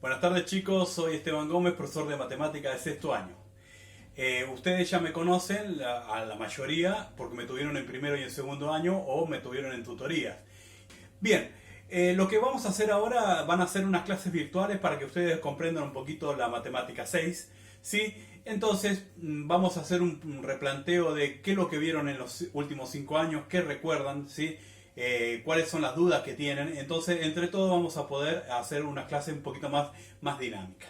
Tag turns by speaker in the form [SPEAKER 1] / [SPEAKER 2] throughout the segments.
[SPEAKER 1] Buenas tardes chicos, soy Esteban Gómez, profesor de matemática de sexto año. Ustedes ya me conocen a la mayoría porque me tuvieron en primero y en segundo año o me tuvieron en tutorías. Bien, lo que vamos a hacer ahora van a ser unas clases virtuales para que ustedes comprendan un poquito la matemática 6, ¿sí? Entonces vamos a hacer un replanteo de qué es lo que vieron en los últimos 5 años, qué recuerdan, ¿sí? Cuáles son las dudas que tienen. Entonces, entre todos vamos a poder hacer una clase un poquito más dinámica.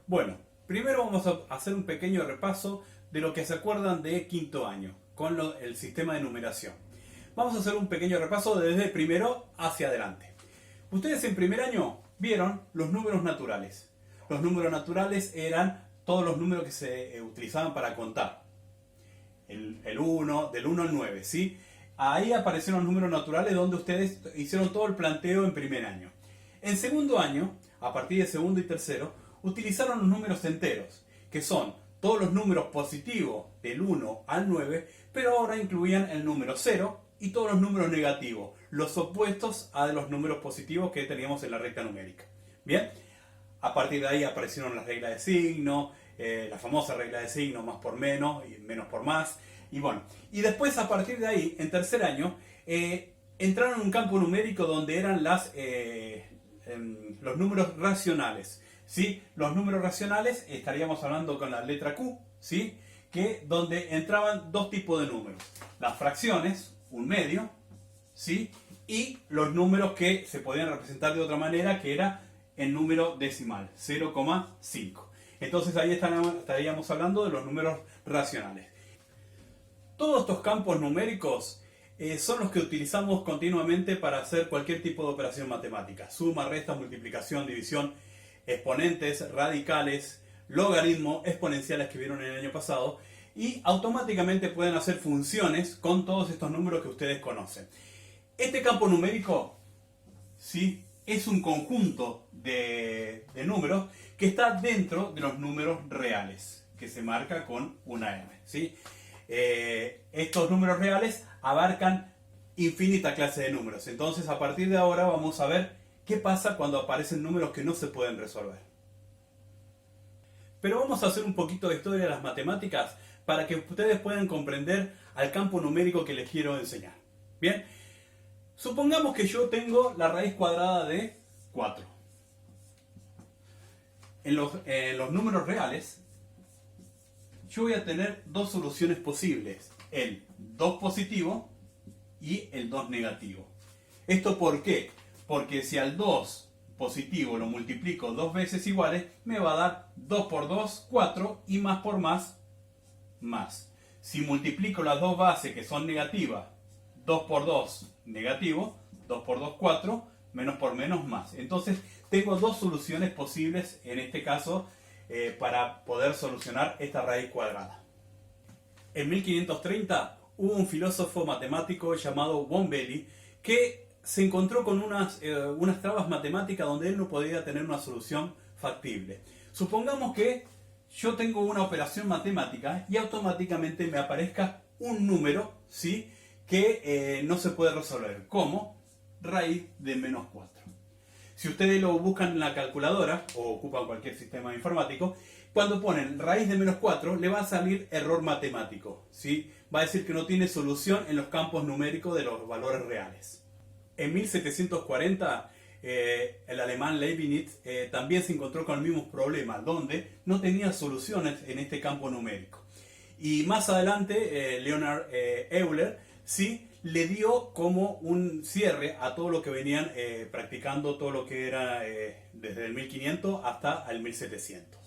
[SPEAKER 1] Bueno, primero vamos a hacer un pequeño repaso de lo que se acuerdan de quinto año con el sistema de numeración. Vamos a hacer un pequeño repaso desde primero hacia adelante. Ustedes en primer año vieron los números naturales. Los números naturales eran todos los números que se utilizaban para contar. El 1, del 1 al 9, ¿sí? Ahí aparecieron los números naturales donde ustedes hicieron todo el planteo en primer año. En segundo año, a partir de segundo y tercero, utilizaron los números enteros, que son todos los números positivos del 1 al 9, pero ahora incluían el número 0 y todos los números negativos, los opuestos a los números positivos que teníamos en la recta numérica. Bien, a partir de ahí aparecieron las reglas de signo, la famosa regla de signo, más por menos y menos por más. Y bueno, y después a partir de ahí, en tercer año, entraron en un campo numérico donde eran los números racionales, ¿sí? Los números racionales, estaríamos hablando con la letra Q, ¿sí? Donde entraban dos tipos de números. Las fracciones, un medio, ¿sí? Y los números que se podían representar de otra manera, que era el número decimal, 0,5. Entonces ahí estaríamos hablando de los números racionales. Todos estos campos numéricos son los que utilizamos continuamente para hacer cualquier tipo de operación matemática. Suma, resta, multiplicación, división, exponentes, radicales, logaritmos, exponenciales que vieron el año pasado. Y automáticamente pueden hacer funciones con todos estos números que ustedes conocen. Este campo numérico, ¿sí?, es un conjunto de números que está dentro de los números reales, que se marca con una M, ¿sí? Estos números reales abarcan infinita clase de números. Entonces, a partir de ahora vamos a ver qué pasa cuando aparecen números que no se pueden resolver. Pero vamos a hacer un poquito de historia de las matemáticas para que ustedes puedan comprender al campo numérico que les quiero enseñar. Bien, supongamos que yo tengo la raíz cuadrada de 4. En los números reales, yo voy a tener dos soluciones posibles, el 2 positivo y el 2 negativo. ¿Esto por qué? Porque si al 2 positivo lo multiplico dos veces iguales, me va a dar 2 por 2, 4, y más por más, más. Si multiplico las dos bases que son negativas, 2 por 2, negativo, 2 por 2, 4, menos por menos, más. Entonces tengo dos soluciones posibles en este caso para poder solucionar esta raíz cuadrada. En 1530 hubo un filósofo matemático llamado Bombelli que se encontró con unas trabas matemáticas donde él no podía tener una solución factible. Supongamos que yo tengo una operación matemática y automáticamente me aparezca un número, ¿sí?, que no se puede resolver, como raíz de menos 4. Si ustedes lo buscan en la calculadora o ocupan cualquier sistema informático, cuando ponen raíz de menos 4 le va a salir error matemático, ¿sí? Va a decir que no tiene solución en los campos numéricos de los valores reales. En 1740 el alemán Leibniz también se encontró con el mismo problema, donde no tenía soluciones en este campo numérico. Y más adelante Leonhard Euler, sí, le dio como un cierre a todo lo que venían practicando, todo lo que era desde el 1500 hasta el 1700.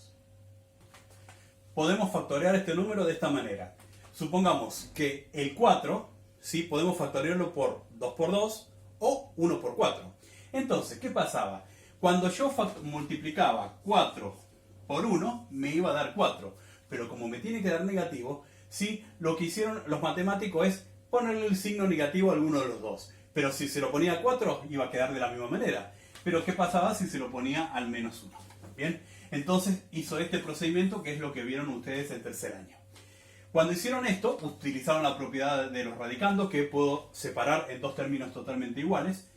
[SPEAKER 1] Podemos factorear este número de esta manera. Supongamos que el 4, ¿sí?, podemos factorearlo por 2 por 2 o 1 por 4. Entonces, ¿qué pasaba? Cuando yo multiplicaba 4 por 1, me iba a dar 4. Pero como me tiene que dar negativo, ¿sí?, lo que hicieron los matemáticos es ponerle el signo negativo a alguno de los dos. Pero si se lo ponía a 4, iba a quedar de la misma manera. Pero ¿qué pasaba si se lo ponía al menos 1? Bien, entonces hizo este procedimiento, que es lo que vieron ustedes en tercer año. Cuando hicieron esto, utilizaron la propiedad de los radicandos, que puedo separar en dos términos totalmente iguales.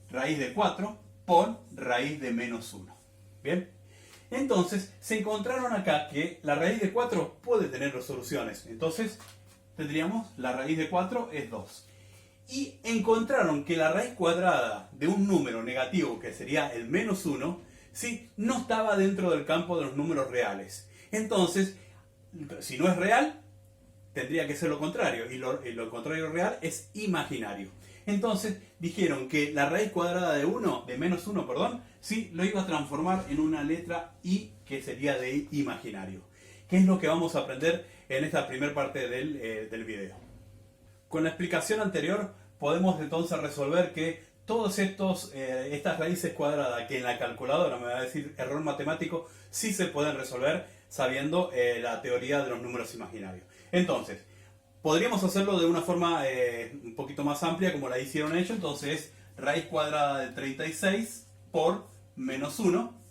[SPEAKER 1] Raíz de 4 por raíz de menos 1. ¿Bien? Entonces, se encontraron acá que la raíz de 4 puede tener dos soluciones. Entonces, tendríamos la raíz de 4 es 2. Y encontraron que la raíz cuadrada de un número negativo, que sería el menos 1, ¿sí?, no estaba dentro del campo de los números reales. Entonces, si no es real, tendría que ser lo contrario. Y lo contrario real es imaginario. Entonces, dijeron que la raíz cuadrada de menos 1, perdón, sí, lo iba a transformar en una letra I, que sería de imaginario. ¿Qué es lo que vamos a aprender en esta primera parte del video? Con la explicación anterior podemos entonces resolver que todas estas raíces cuadradas que en la calculadora me va a decir error matemático, sí se pueden resolver sabiendo la teoría de los números imaginarios. Entonces, podríamos hacerlo de una forma un poquito más amplia como la hicieron ellos. Entonces, raíz cuadrada de 36 por menos 1.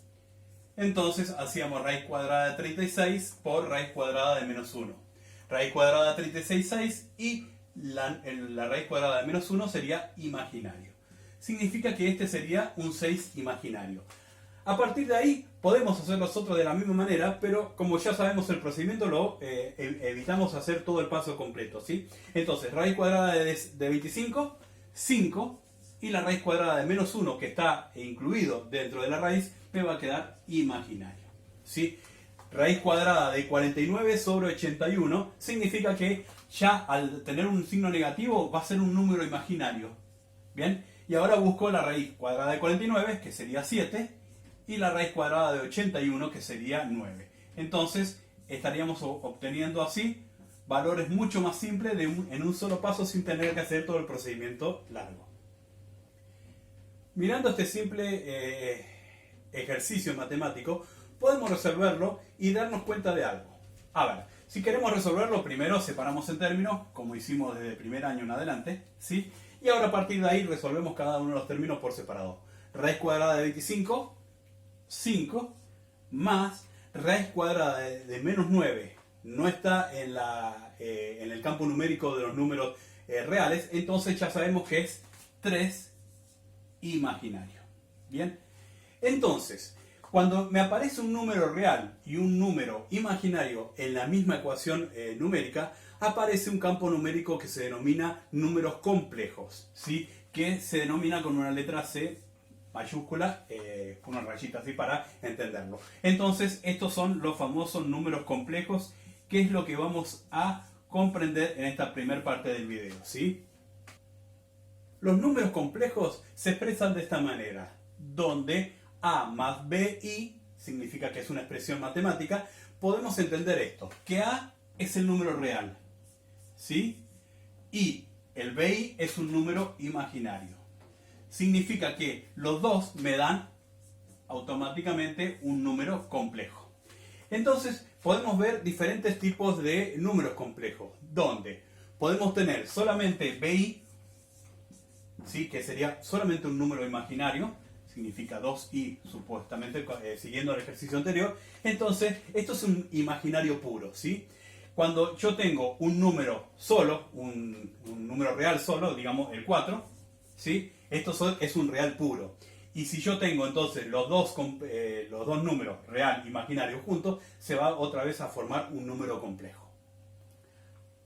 [SPEAKER 1] Entonces, hacíamos raíz cuadrada de 36 por raíz cuadrada de menos 1. Raíz cuadrada de 36, 6 y la raíz cuadrada de menos 1 sería imaginario. Significa que este sería un 6 imaginario. A partir de ahí podemos hacer los otros de la misma manera, pero como ya sabemos el procedimiento, evitamos hacer todo el paso completo, ¿sí? Entonces, raíz cuadrada de 25, 5, y la raíz cuadrada de menos 1, que está incluido dentro de la raíz, me va a quedar imaginario, ¿sí? Raíz cuadrada de 49 sobre 81 significa que ya al tener un signo negativo va a ser un número imaginario. ¿Bien? Y ahora busco la raíz cuadrada de 49, que sería 7, y la raíz cuadrada de 81, que sería 9. Entonces estaríamos obteniendo así valores mucho más simples en un solo paso sin tener que hacer todo el procedimiento largo. Mirando este simple ejercicio matemático, podemos resolverlo y darnos cuenta de algo. A ver, si queremos resolverlo, primero separamos en términos, como hicimos desde el primer año en adelante, ¿sí? Y ahora a partir de ahí resolvemos cada uno de los términos por separado. Raíz cuadrada de 25, 5, más raíz cuadrada de menos 9, no está en el campo numérico de los números reales, entonces ya sabemos que es 3 imaginario. Bien, entonces, cuando me aparece un número real y un número imaginario en la misma ecuación numérica, aparece un campo numérico que se denomina números complejos, ¿sí?, que se denomina con una letra C mayúscula, una rayita así para entenderlo. Entonces, estos son los famosos números complejos, que es lo que vamos a comprender en esta primera parte del video, ¿sí? Los números complejos se expresan de esta manera, donde A más BI significa que es una expresión matemática. Podemos entender esto, que A es el número real, ¿sí? Y el BI es un número imaginario. Significa que los dos me dan automáticamente un número complejo. Entonces podemos ver diferentes tipos de números complejos, donde podemos tener solamente BI, ¿sí?, que sería solamente un número imaginario, significa 2i supuestamente, siguiendo el ejercicio anterior. Entonces esto es un imaginario puro, ¿sí? Cuando yo tengo un número solo, un número real solo, digamos el 4, ¿sí?, esto es un real puro. Y si yo tengo entonces los dos números real e imaginario juntos, se va otra vez a formar un número complejo.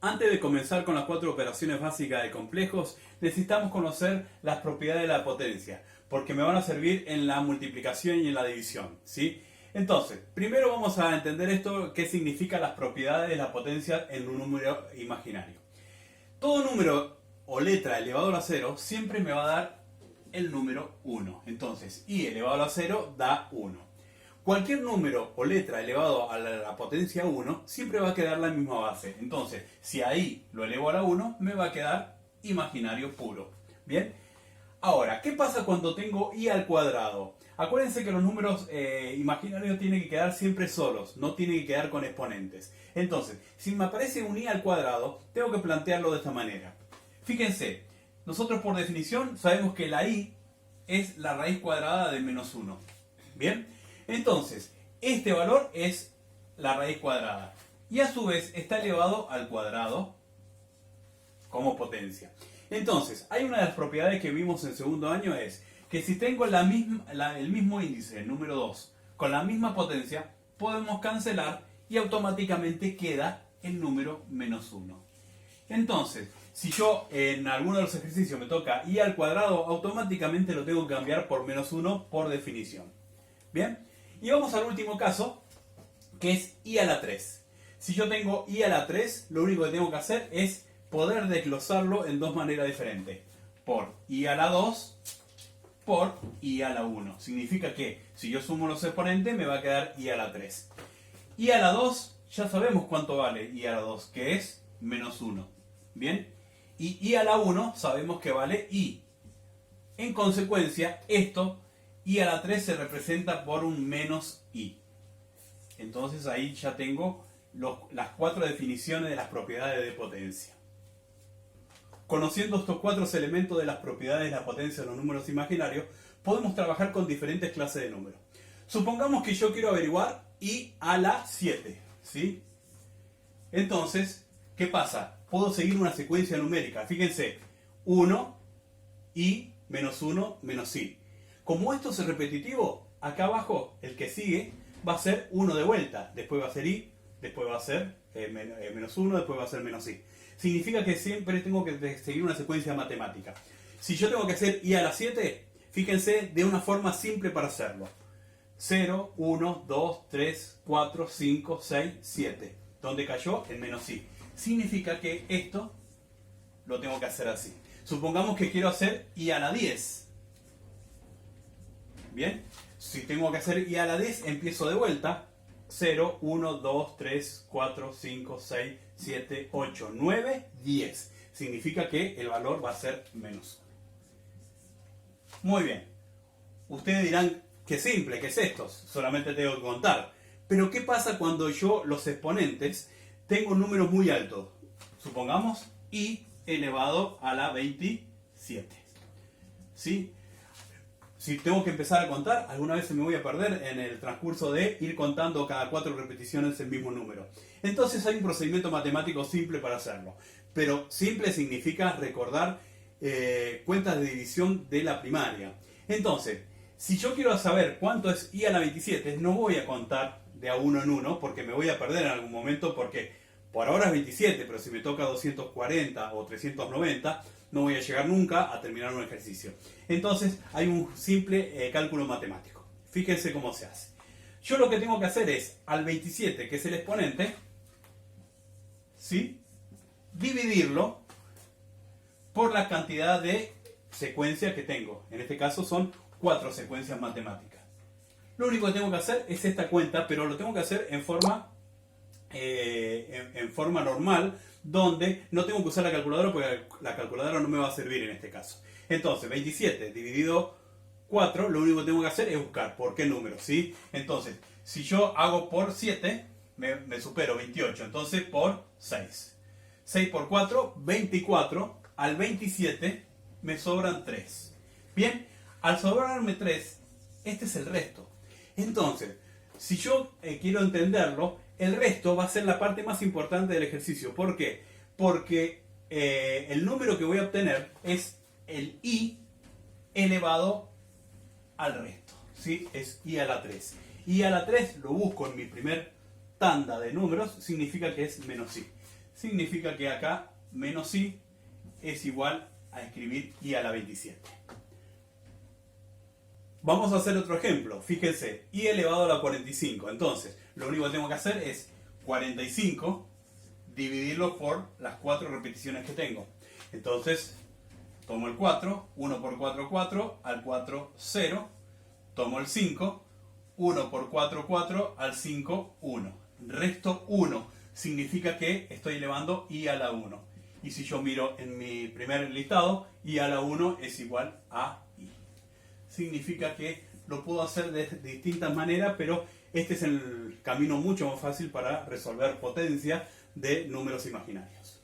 [SPEAKER 1] Antes de comenzar con las 4 operaciones básicas de complejos, necesitamos conocer las propiedades de la potencia, porque me van a servir en la multiplicación y en la división, ¿sí? Entonces, primero vamos a entender esto, qué significan las propiedades de la potencia en un número imaginario. Todo número o letra elevado a la 0 siempre me va a dar el número 1. Entonces, i elevado a la 0 da 1. Cualquier número o letra elevado a la potencia 1 siempre va a quedar la misma base. Entonces, si a i lo elevo a la 1, me va a quedar imaginario puro. ¿Bien? Ahora, ¿qué pasa cuando tengo i al cuadrado? Acuérdense que los números imaginarios tienen que quedar siempre solos, no tienen que quedar con exponentes. Entonces, si me aparece un i al cuadrado, tengo que plantearlo de esta manera. Fíjense, nosotros por definición sabemos que la i es la raíz cuadrada de menos 1. ¿Bien? Entonces, este valor es la raíz cuadrada. Y a su vez está elevado al cuadrado como potencia. Entonces, hay una de las propiedades que vimos en segundo año, es que si tengo el mismo índice, el número 2, con la misma potencia, podemos cancelar y automáticamente queda el número menos 1. Entonces, si yo en alguno de los ejercicios me toca i al cuadrado, automáticamente lo tengo que cambiar por menos 1 por definición. ¿Bien? Y vamos al último caso, que es i a la 3. Si yo tengo i a la 3, lo único que tengo que hacer es poder desglosarlo en dos maneras diferentes. Por i a la 2, por i a la 1. Significa que si yo sumo los exponentes me va a quedar i a la 3. I a la 2, ya sabemos cuánto vale i a la 2, que es menos 1. ¿Bien? Y i a la 1 sabemos que vale i. En consecuencia, esto, i a la 3 se representa por un menos i. Entonces ahí ya tengo las 4 definiciones de las propiedades de potencia. Conociendo estos 4 elementos de las propiedades de la potencia de los números imaginarios, podemos trabajar con diferentes clases de números. Supongamos que yo quiero averiguar i a la 7, ¿sí? Entonces, ¿qué pasa? Puedo seguir una secuencia numérica. Fíjense, 1, i, menos 1, menos i. Como esto es repetitivo, acá abajo el que sigue va a ser 1 de vuelta. Después va a ser i, después va a ser menos 1, después va a ser menos i. Significa que siempre tengo que seguir una secuencia matemática. Si yo tengo que hacer i a la 7, fíjense de una forma simple para hacerlo. 0, 1, 2, 3, 4, 5, 6, 7. ¿Dónde cayó? En menos i. Significa que esto lo tengo que hacer así. Supongamos que quiero hacer i a la 10. Bien, si tengo que hacer i a la 10, empiezo de vuelta. 0, 1, 2, 3, 4, 5, 6, 7, 8, 9, 10. Significa que el valor va a ser menos 1. Muy bien. Ustedes dirán, qué simple, ¿qué es esto? Solamente tengo que contar. Pero ¿qué pasa cuando yo los exponentes tengo números muy altos? Supongamos i elevado a la 27. ¿Sí? Si tengo que empezar a contar, alguna vez me voy a perder en el transcurso de ir contando cada 4 repeticiones el mismo número. Entonces hay un procedimiento matemático simple para hacerlo. Pero simple significa recordar cuentas de división de la primaria. Entonces, si yo quiero saber cuánto es i a la 27, no voy a contar de a uno en uno porque me voy a perder en algún momento, porque por ahora es 27, pero si me toca 240 o 390, no voy a llegar nunca a terminar un ejercicio. Entonces hay un simple cálculo matemático. Fíjense cómo se hace. Yo lo que tengo que hacer es, al 27, que es el exponente, ¿sí?, dividirlo por la cantidad de secuencias que tengo. En este caso son 4 secuencias matemáticas. Lo único que tengo que hacer es esta cuenta, pero lo tengo que hacer en forma normal, donde no tengo que usar la calculadora porque la calculadora no me va a servir en este caso. Entonces, 27 dividido 4, lo único que tengo que hacer es buscar por qué número, ¿sí? Entonces, si yo hago por 7, me supero 28, entonces por 6. 6 por 4, 24, al 27 me sobran 3. Bien, al sobrarme 3, este es el resto. Entonces, si yo quiero entenderlo, el resto va a ser la parte más importante del ejercicio. ¿Por qué? Porque el número que voy a obtener es el i elevado al resto. ¿Sí? Es i a la 3. I a la 3 lo busco en mi primer tanda de números, significa que es menos i. Significa que acá menos i es igual a escribir i a la 27. Vamos a hacer otro ejemplo. Fíjense, i elevado a la 45. Entonces, lo único que tengo que hacer es 45 dividirlo por las 4 repeticiones que tengo. Entonces, tomo el 4, 1 por 4, 4, al 4, 0. Tomo el 5, 1 por 4, 4, al 5, 1. Resto 1. Significa que estoy elevando i a la 1. Y si yo miro en mi primer listado, i a la 1 es igual a i. Significa que lo puedo hacer de distintas maneras, pero este es el camino mucho más fácil para resolver potencia de números imaginarios.